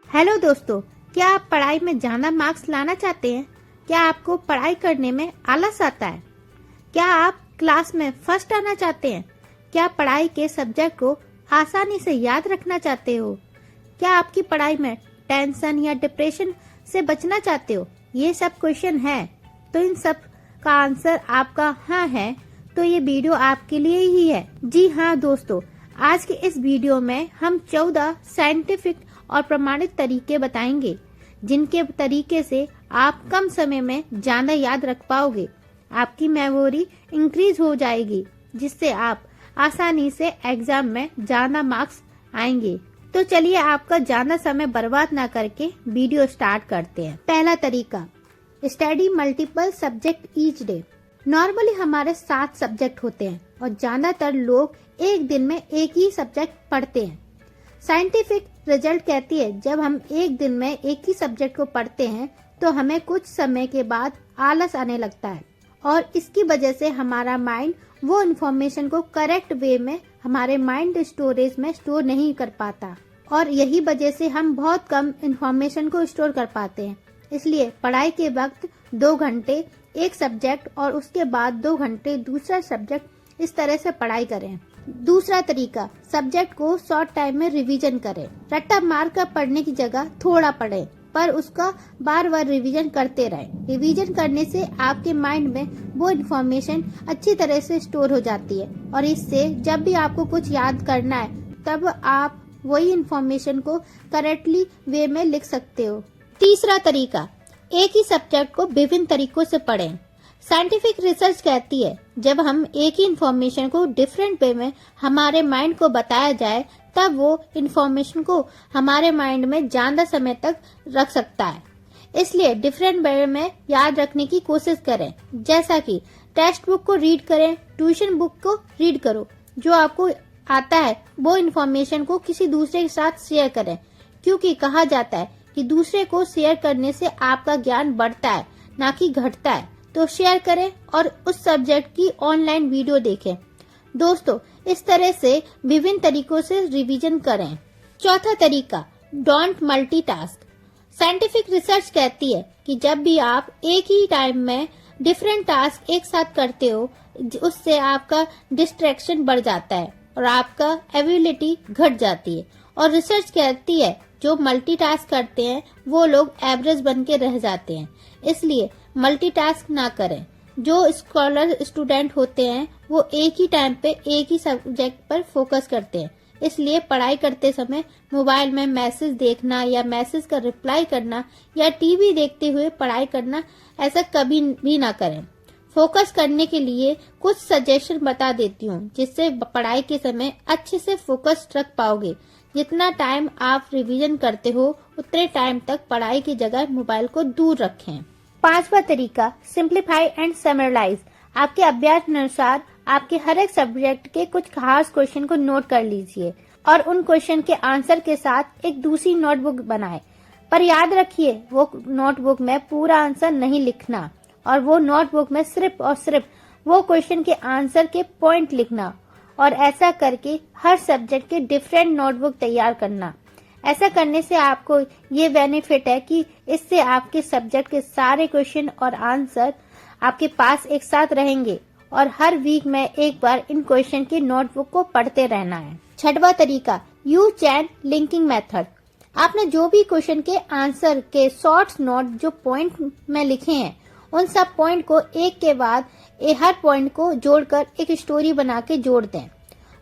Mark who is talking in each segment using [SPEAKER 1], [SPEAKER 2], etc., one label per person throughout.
[SPEAKER 1] Hello दोस्तों, क्या आप पढ़ाई में ज्यादा मार्क्स लाना चाहते हैं? क्या आपको पढ़ाई करने में आलस आता है? क्या आप क्लास में फर्स्ट आना चाहते हैं? क्या पढ़ाई के सब्जेक्ट को आसानी से याद रखना चाहते हो? क्या आपकी पढ़ाई में टेंशन या डिप्रेशन से बचना चाहते हो? ये सब क्वेश्चन है, तो इन सब का आंसर आपका हाँ है, तो ये वीडियो आपके लिए ही है। जी हाँ दोस्तों, आज के इस वीडियो में हम 14 साइंटिफिक और प्रमाणित तरीके बताएंगे, जिनके तरीके से आप कम समय में ज्यादा याद रख पाओगे। आपकी मेमोरी इंक्रीज हो जाएगी, जिससे आप आसानी से एग्जाम में ज्यादा मार्क्स आएंगे। तो चलिए आपका ज्यादा समय बर्बाद ना करके वीडियो स्टार्ट करते हैं। पहला तरीका, study multiple subject each day. Normally हमारे 7 सब्जेक्ट होते हैं और ज्यादातर लोग एक दिन में एक ही सब्जेक्ट पढ़ते हैं। साइंटिफिक रिजल्ट कहती है, जब हम एक दिन में एक ही सब्जेक्ट को पढ़ते हैं तो हमें कुछ समय के बाद आलस आने लगता है और इसकी वजह से हमारा माइंड वो इन्फॉर्मेशन को करेक्ट वे में हमारे माइंड स्टोरेज में स्टोर नहीं कर पाता और यही वजह से हम बहुत कम इन्फॉर्मेशन को स्टोर कर पाते हैं। इसलिए पढ़ाई के वक्त 2 घंटे एक सब्जेक्ट और उसके बाद 2 घंटे दूसरा सब्जेक्ट, इस तरह से पढ़ाई करें। दूसरा तरीका, सब्जेक्ट को शॉर्ट टाइम में रिवीजन करें। रट्टा मार कर पढ़ने की जगह थोड़ा पढ़ें, पर उसका बार बार रिवीजन करते रहें। रिवीजन करने से आपके माइंड में वो इन्फॉर्मेशन अच्छी तरह से स्टोर हो जाती है और इससे जब भी आपको कुछ याद करना है तब आप वही इन्फॉर्मेशन को करेक्टली वे में लिख सकते हो। तीसरा तरीका, एक ही सब्जेक्ट को विभिन्न तरीकों से पढ़ें। साइंटिफिक रिसर्च कहती है, जब हम एक ही इन्फॉर्मेशन को डिफरेंट वे में हमारे माइंड को बताया जाए तब वो इन्फॉर्मेशन को हमारे माइंड में ज्यादा समय तक रख सकता है। इसलिए डिफरेंट वे में याद रखने की कोशिश करें, जैसा कि टेक्स्ट बुक को रीड करें, ट्यूशन बुक को रीड करो। जो आपको आता है वो इन्फॉर्मेशन को किसी दूसरे के साथ शेयर करें, क्योंकि कहा जाता है कि दूसरे को शेयर करने से आपका ज्ञान बढ़ता है, ना कि घटता है। तो शेयर करें और उस सब्जेक्ट की ऑनलाइन वीडियो देखें। दोस्तों, इस तरह से विभिन्न तरीकों से रिवीजन करें। चौथा तरीका, डोंट मल्टीटास्क। साइंटिफिक रिसर्च कहती है कि जब भी आप एक ही टाइम में डिफरेंट टास्क एक साथ करते हो, उससे आपका डिस्ट्रैक्शन बढ़ जाता है और आपका एबिलिटी घट जाती है। और रिसर्च कहती है, जो मल्टीटास्क करते हैं वो लोग एवरेज बन के रह जाते हैं। इसलिए मल्टीटास्क ना करें। जो स्कॉलर स्टूडेंट होते हैं वो एक ही टाइम पे एक ही सब्जेक्ट पर फोकस करते हैं। इसलिए पढ़ाई करते समय मोबाइल में मैसेज देखना या मैसेज का रिप्लाई करना या टीवी देखते हुए पढ़ाई करना, ऐसा कभी भी ना करें। फोकस करने के लिए कुछ सजेशन बता देती हूँ, जिससे पढ़ाई के समय अच्छे से फोकस रख पाओगे। जितना टाइम आप रिवीजन करते हो उतने टाइम तक पढ़ाई की जगह मोबाइल को दूर रखें। पांचवा तरीका, सिंप्लीफाई एंड समराइज। आपके अभ्यास अनुसार आपके हर एक सब्जेक्ट के कुछ खास क्वेश्चन को नोट कर लीजिए और उन क्वेश्चन के आंसर के साथ एक दूसरी नोटबुक बनाएं। पर याद रखिए, वो नोटबुक में पूरा आंसर नहीं लिखना और वो नोटबुक में सिर्फ और सिर्फ वो क्वेश्चन के आंसर के पॉइंट लिखना और ऐसा करके हर सब्जेक्ट के डिफरेंट नोटबुक तैयार करना। ऐसा करने से आपको ये बेनिफिट है कि इससे आपके सब्जेक्ट के सारे क्वेश्चन और आंसर आपके पास एक साथ रहेंगे और हर वीक में एक बार इन क्वेश्चन की नोटबुक को पढ़ते रहना है। छठवां तरीका, यूज चेन लिंकिंग मेथड। आपने जो भी क्वेश्चन के आंसर के शॉर्ट नोट जो पॉइंट में लिखे हैं, उन सब पॉइंट को एक के बाद हर पॉइंट को जोड़कर एक स्टोरी बना के जोड़ दें।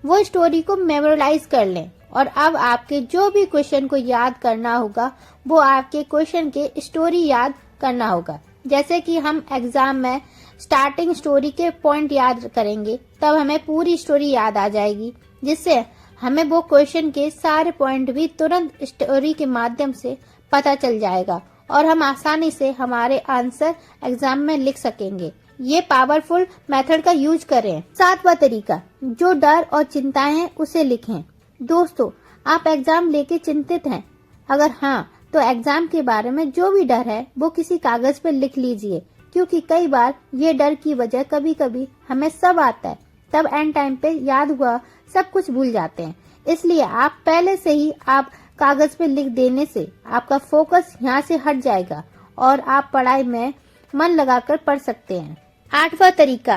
[SPEAKER 1] वो स्टोरी को मेमोराइज कर लें और अब आपके जो भी क्वेश्चन को याद करना होगा वो आपके क्वेश्चन के स्टोरी याद करना होगा। जैसे कि हम एग्जाम में स्टार्टिंग स्टोरी के पॉइंट याद करेंगे, तब हमें पूरी स्टोरी याद आ जाएगी, जिससे हमें वो क्वेश्चन के सारे पॉइंट भी तुरंत स्टोरी के माध्यम से पता चल जाएगा और हम आसानी से हमारे आंसर एग्जाम में लिख सकेंगे। ये पावरफुल मेथड का यूज करें। सातवां तरीका, जो डर और चिंताएं हैं उसे लिखें। दोस्तों, आप एग्जाम लेके चिंतित हैं? अगर हाँ, तो एग्जाम के बारे में जो भी डर है वो किसी कागज पे लिख लीजिए, क्योंकि कई बार ये डर की वजह कभी कभी हमें सब आता है, तब एंड टाइम पे याद हुआ सब कुछ भूल जाते हैं। इसलिए आप पहले से ही आप कागज पे लिख देने से आपका फोकस यहाँ से हट जाएगा और आप पढ़ाई में मन लगाकर पढ़ सकते हैं। 8वां तरीका,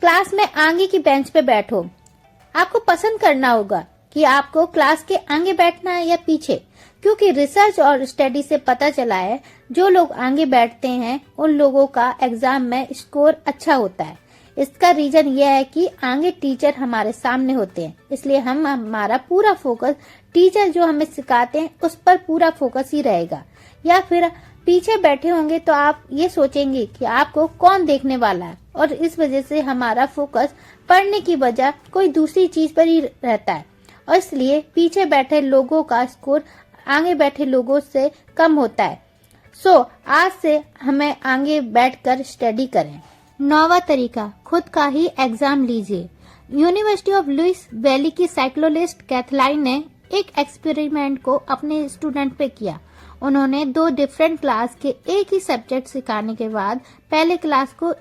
[SPEAKER 1] क्लास में आगे की बेंच पे बैठो। आपको पसंद करना होगा कि आपको क्लास के आगे बैठना है या पीछे, क्योंकि रिसर्च और स्टडी से पता चला है जो लोग आगे बैठते हैं उन लोगों का एग्जाम में स्कोर अच्छा होता है। इसका रीजन यह है कि आगे टीचर हमारे सामने होते हैं, इसलिए हमारा पूरा फोकस टीचर जो हमें सिखाते हैं उस पर पूरा फोकस ही रहेगा। या फिर पीछे बैठे होंगे तो आप ये सोचेंगे कि आपको कौन देखने वाला है, और इस वजह से हमारा फोकस पढ़ने की बजाय कोई दूसरी चीज पर ही रहता है, और इसलिए पीछे बैठे लोगों का स्कोर आगे बैठे लोगों से कम होता है। आज से हमें आगे बैठकर स्टडी करें। 9वां तरीका, खुद का ही एग्जाम लीजिए। यूनिवर्सिटी ऑफ लुइस वैली की साइकोलॉजिस्ट कैथलाइन ने एक एक्सपेरिमेंट को अपने स्टूडेंट पे किया। उन्होंने 2 डिफरेंट क्लास के एक ही सब्जेक्ट सिखाने के बाद पहले क्लास को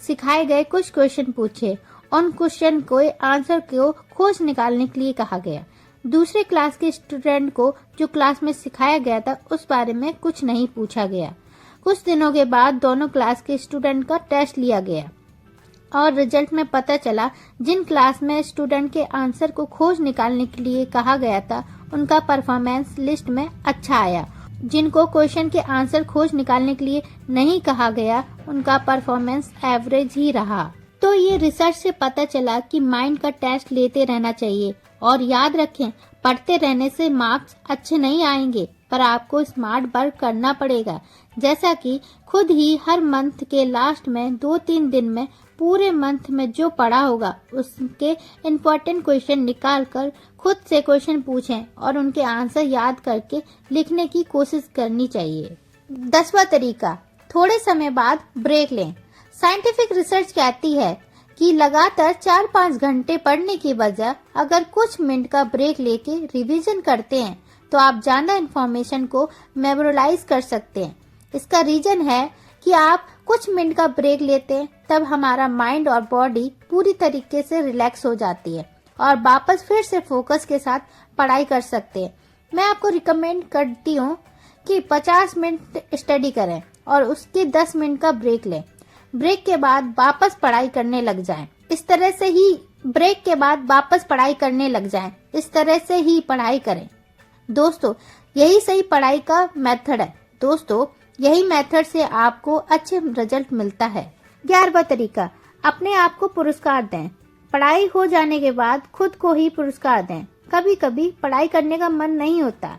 [SPEAKER 1] सिखाए गए कुछ क्वेश्चन पूछे। उन क्वेश्चन को आंसर को खोज निकालने के लिए कहा गया। दूसरे क्लास के स्टूडेंट को जो क्लास में सिखाया गया था उस बारे में कुछ नहीं पूछा गया। कुछ दिनों के बाद दोनों क्लास के स्टूडेंट का टेस्ट लिया गया और रिजल्ट में पता चला जिन क्लास में स्टूडेंट के आंसर को खोज निकालने के लिए कहा गया था उनका परफॉर्मेंस लिस्ट में अच्छा आया। जिनको क्वेश्चन के आंसर खोज निकालने के लिए नहीं कहा गया उनका परफॉर्मेंस एवरेज ही रहा। तो ये रिसर्च से पता चला कि माइंड का टेस्ट लेते रहना चाहिए, और याद रखें पढ़ते रहने से मार्क्स अच्छे नहीं आएंगे, पर आपको स्मार्ट वर्क करना पड़ेगा। जैसा कि खुद ही हर मंथ के लास्ट में 2-3 दिन में पूरे मंथ में जो पढ़ा होगा उसके इम्पोर्टेंट क्वेश्चन निकाल कर खुद से क्वेश्चन पूछें और उनके आंसर याद करके लिखने की कोशिश करनी चाहिए। 10वां तरीका, थोड़े समय बाद ब्रेक लें। साइंटिफिक रिसर्च कहती है कि लगातार 4-5 घंटे पढ़ने की बजाय अगर कुछ मिनट का ब्रेक लेके रिवीजन करते हैं तो आप ज्यादा इन्फॉर्मेशन को मेमोराइज कर सकते हैं। इसका रीजन है कि आप कुछ मिनट का ब्रेक लेते हैं, तब हमारा माइंड और बॉडी पूरी तरीके से रिलैक्स हो जाती है और वापस फिर से फोकस के साथ पढ़ाई कर सकते हैं। मैं आपको रिकमेंड करती हूँ कि 50 मिनट स्टडी करें और उसके 10 मिनट का ब्रेक लें। ब्रेक के बाद वापस पढ़ाई करने लग जाएं। इस तरह से ही ब्रेक के बाद वापस पढ़ाई करने लग जाएं। इस तरह से ही पढ़ाई करें। दोस्तों, यही सही पढ़ाई का मेथड है। दोस्तों, यही मेथड से आपको अच्छे रिजल्ट मिलता है। 11वां तरीका, अपने आप को पुरस्कार दें। पढ़ाई हो जाने के बाद खुद को ही पुरस्कार दें। कभी कभी पढ़ाई करने का मन नहीं होता।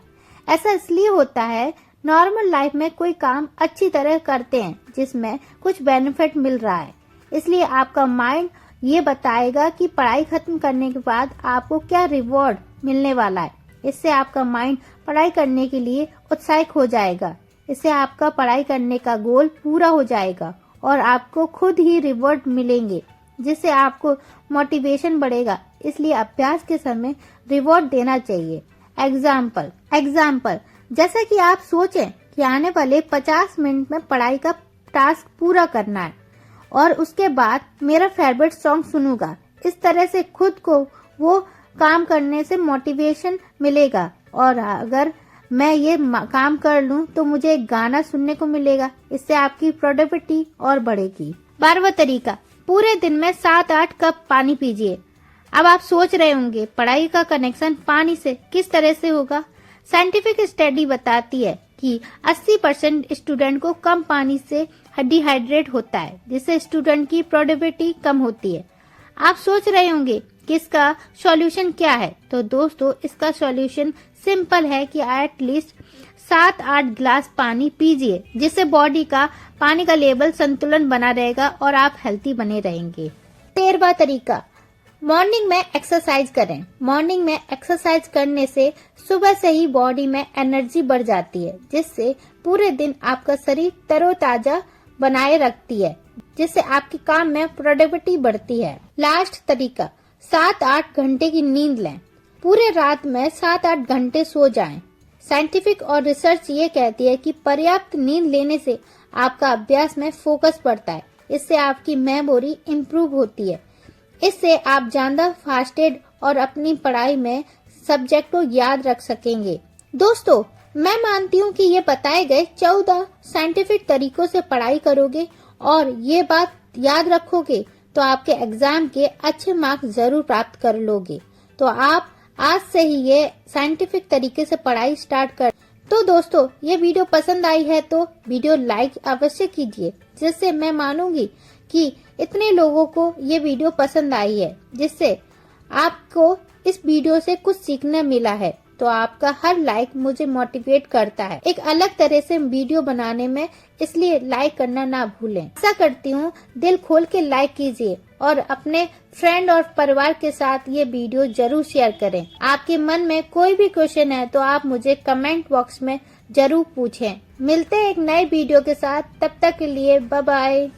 [SPEAKER 1] ऐसा इसलिए होता है, नॉर्मल लाइफ में कोई काम अच्छी तरह करते हैं जिसमें कुछ बेनिफिट मिल रहा है, इसलिए आपका माइंड ये बताएगा कि पढ़ाई खत्म करने के बाद आपको क्या रिवॉर्ड मिलने वाला है। इससे आपका माइंड पढ़ाई करने के लिए उत्साहित हो जाएगा। इससे आपका पढ़ाई करने का गोल पूरा हो जाएगा और आपको खुद ही रिवॉर्ड मिलेंगे, जिससे आपको मोटिवेशन बढ़ेगा। इसलिए अभ्यास के समय रिवॉर्ड देना चाहिए। एग्जाम्पल, जैसा कि आप सोचें कि आने वाले 50 मिनट में पढ़ाई का टास्क पूरा करना है और उसके बाद मेरा फेवरेट सॉन्ग सुनूंगा। इस तरह से खुद को वो काम करने से मोटिवेशन मिलेगा, और अगर मैं ये काम कर लूं तो मुझे एक गाना सुनने को मिलेगा। इससे आपकी प्रोडक्टिविटी और बढ़ेगी। 12वां तरीका, पूरे दिन में 7-8 कप पानी पीजिए। अब आप सोच रहे होंगे पढ़ाई का कनेक्शन पानी से किस तरह से होगा। साइंटिफिक स्टडी बताती है कि 80% स्टूडेंट को कम पानी से डिहाइड्रेट होता है, जिससे स्टूडेंट की प्रोडक्टिविटी कम होती है। आप सोच रहे होंगे कि इसका सॉल्यूशन क्या है। तो दोस्तों, इसका सॉल्यूशन सिंपल है कि एटलीस्ट 7-8 गिलास पानी पीजिए, जिससे बॉडी का पानी का लेवल संतुलन बना रहेगा और आप हेल्थी बने रहेंगे। 13वां तरीका, मॉर्निंग में एक्सरसाइज करें। मॉर्निंग में एक्सरसाइज करने से सुबह से ही बॉडी में एनर्जी बढ़ जाती है, जिससे पूरे दिन आपका शरीर तरोताजा बनाए रखती है, जिससे आपके काम में प्रोडक्टिविटी बढ़ती है। लास्ट तरीका, 7-8 घंटे की नींद लें। पूरे रात में 7-8 घंटे सो जाएं। साइंटिफिक और रिसर्च ये कहती है कि पर्याप्त नींद लेने से आपका अभ्यास में फोकस बढ़ता है। इससे आपकी मेमोरी इम्प्रूव होती है। इससे आप ज्यादा फास्टेड और अपनी पढ़ाई में सब्जेक्ट को याद रख सकेंगे। दोस्तों, मैं मानती हूँ कि ये बताए गए 14 साइंटिफिक तरीकों से पढ़ाई करोगे और ये बात याद रखोगे तो आपके एग्जाम के अच्छे मार्क्स जरूर प्राप्त कर लोगे। तो आप आज से ही ये साइंटिफिक तरीके से पढ़ाई स्टार्ट कर। तो दोस्तों, ये वीडियो पसंद आई है तो वीडियो लाइक अवश्य कीजिए, जिससे मैं मानूंगी कि इतने लोगों को ये वीडियो पसंद आई है, जिससे आपको इस वीडियो से कुछ सीखने मिला है। तो आपका हर लाइक मुझे मोटिवेट करता है एक अलग तरह से वीडियो बनाने में, इसलिए लाइक करना ना भूलें। ऐसा करती हूँ, दिल खोल के लाइक कीजिए और अपने फ्रेंड और परिवार के साथ ये वीडियो जरूर शेयर करें। आपके मन में कोई भी क्वेश्चन है तो आप मुझे कमेंट बॉक्स में जरूर पूछें। मिलते हैं एक नए वीडियो के साथ, तब तक के लिए बाय बाय।